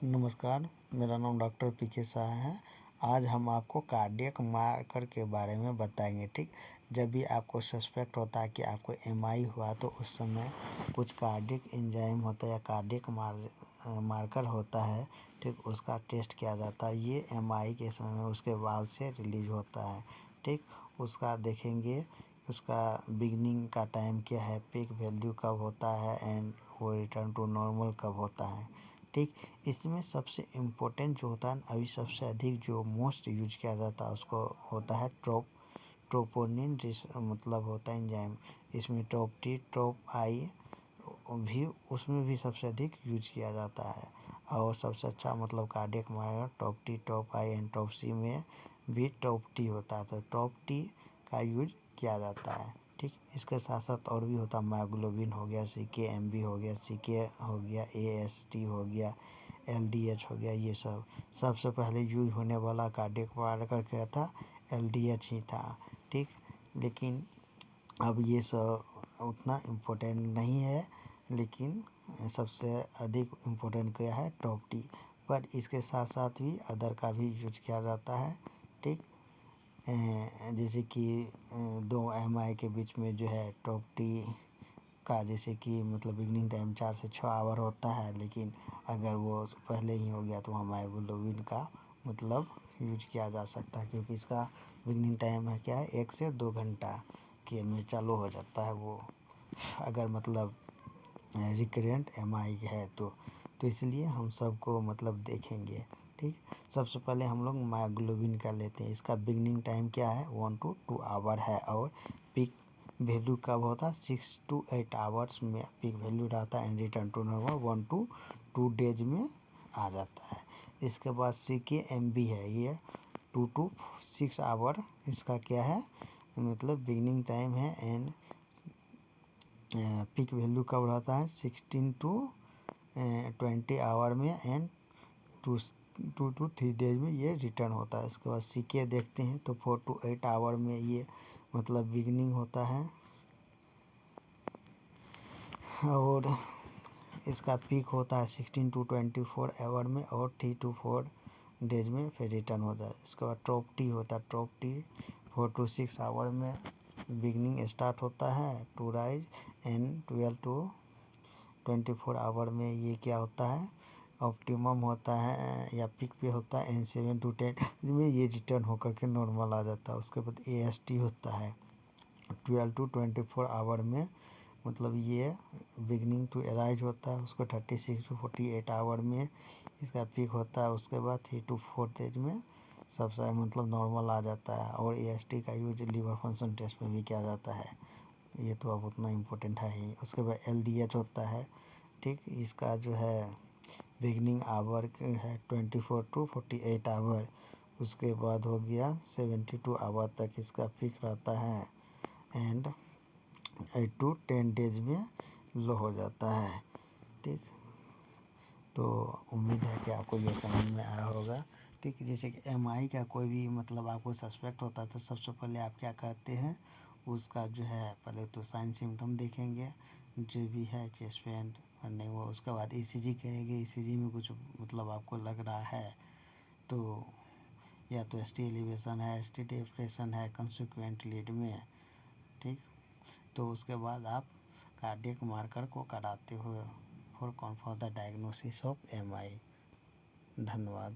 नमस्कार, मेरा नाम डॉक्टर पीके शाह है। आज हम आपको कार्डियक मार्कर के बारे में बताएंगे। ठीक, जब भी आपको सस्पेक्ट होता है कि आपको एमआई हुआ तो उस समय कुछ कार्डियक एंजाइम होता है या कार्डियक मार्कर होता है। ठीक, उसका टेस्ट किया जाता है। ये एमआई के समय में उसके बाद से रिलीज होता है। ठीक, उसका देखेंगे उसका बिगनिंग का टाइम क्या है, पीक वैल्यू कब होता है एंड वो रिटर्न टू नॉर्मल कब होता है। ठीक, इसमें सबसे इम्पोर्टेंट जो होता है अभी सबसे अधिक जो मोस्ट यूज किया जाता है उसको होता है ट्रोपोनिन, जिस मतलब होता है एंजाइम। इसमें टॉप टी टॉप आई भी उसमें भी सबसे अधिक यूज किया जाता है। और सबसे अच्छा मतलब cardiac marker trop T trop I and trop C में भी टॉप टी होता है, तो टॉप टी का यूज किया जाता है। ठीक, इसके साथ साथ और भी होता है, मायोग्लोबिन हो गया, CK-MB हो गया, CK हो गया, AST हो गया, LDH हो गया। ये सब सबसे पहले यूज होने वाला कार्डियक मार्कर क्या था, LDH ही था। ठीक, लेकिन अब ये सब उतना इम्पोर्टेंट नहीं है, लेकिन सबसे अधिक इम्पोर्टेंट क्या है, टॉप टी। पर इसके साथ साथ भी अदर का भी यूज किया जाता है। ठीक, जैसे कि 2 एमआई के बीच में जो है टॉप टी का, जैसे कि मतलब बिगनिंग टाइम 4 से 6 आवर होता है, लेकिन अगर वो पहले ही हो गया तो वहाँ मायोग्लोबिन का मतलब यूज किया जा सकता है, क्योंकि इसका बिगनिंग टाइम है क्या है 1 से 2 घंटा के में चालू हो जाता है वो, अगर मतलब रिकरेंट एमआई है तो इसलिए हम सबको मतलब देखेंगे। ठीक, सबसे पहले हम लोग मायोग्लोबिन का लेते हैं। इसका बिगनिंग टाइम क्या है 1 to 2 आवर है, और पीक वैल्यू कब होता है 6 to 8 आवर्स में पीक वैल्यू रहता है and return to normal 1 to 2 days में आ जाता है। इसके बाद CK-MB है, ये 2 to 6 आवर इसका क्या है मतलब बिगनिंग टाइम है एंड पीक वैल्यू कब रहता है 16 to 20 आवर में एंड 2 to 3 डेज में ये रिटर्न होता है। इसके बाद CK देखते हैं तो 4 to 8 आवर में ये मतलब बिगनिंग होता है, और इसका पीक होता है 16 to 24 आवर में और 3 to 4 डेज में फिर रिटर्न होता है। इसके बाद टॉप टी होता है, टॉप टी 4 to 6 आवर में बिगनिंग स्टार्ट होता है to rise and 12 to 24 hour में ये क्या होता है ऑप्टिमम होता है या पीक पे होता है एंड 7 to 10 में ये रिटर्न होकर के नॉर्मल आ जाता है। उसके बाद AST होता है 12 to 24 आवर में, मतलब ये बिगनिंग टू अराइज होता है। उसको 36 to 48 आवर में इसका पीक होता है। उसके बाद 3 to 4 डेज में सबसे मतलब नॉर्मल आ जाता है। और AST का यूज लीवर फंक्शन टेस्ट में भी किया जाता है, ये तो अब उतना इम्पोर्टेंट है ही। उसके बाद LDH होता है। ठीक, इसका जो है बिगनिंग आवर है 24 to 48 आवर। उसके बाद हो गया 72 आवर तक इसका पीक रहता है एंड 8 to 10 डेज में लो हो जाता है। ठीक, तो उम्मीद है कि आपको ये समझ में आया होगा। ठीक, जैसे कि एमआई का कोई भी मतलब आपको सस्पेक्ट होता है तो सबसे पहले आप क्या करते हैं, उसका जो है पहले तो साइन सिम्टम देखेंगे, जो भी है चेस्ट पेन और नहीं वो, उसके बाद ECG करेंगे। ECG में कुछ मतलब आपको लग रहा है तो या तो ST एलिवेशन है, ST डिप्रेशन है कंसिक्वेंट लीड में। ठीक, तो उसके बाद आप कार्डियक मार्कर को कराते हो for the diagnosis of MI. धन्यवाद।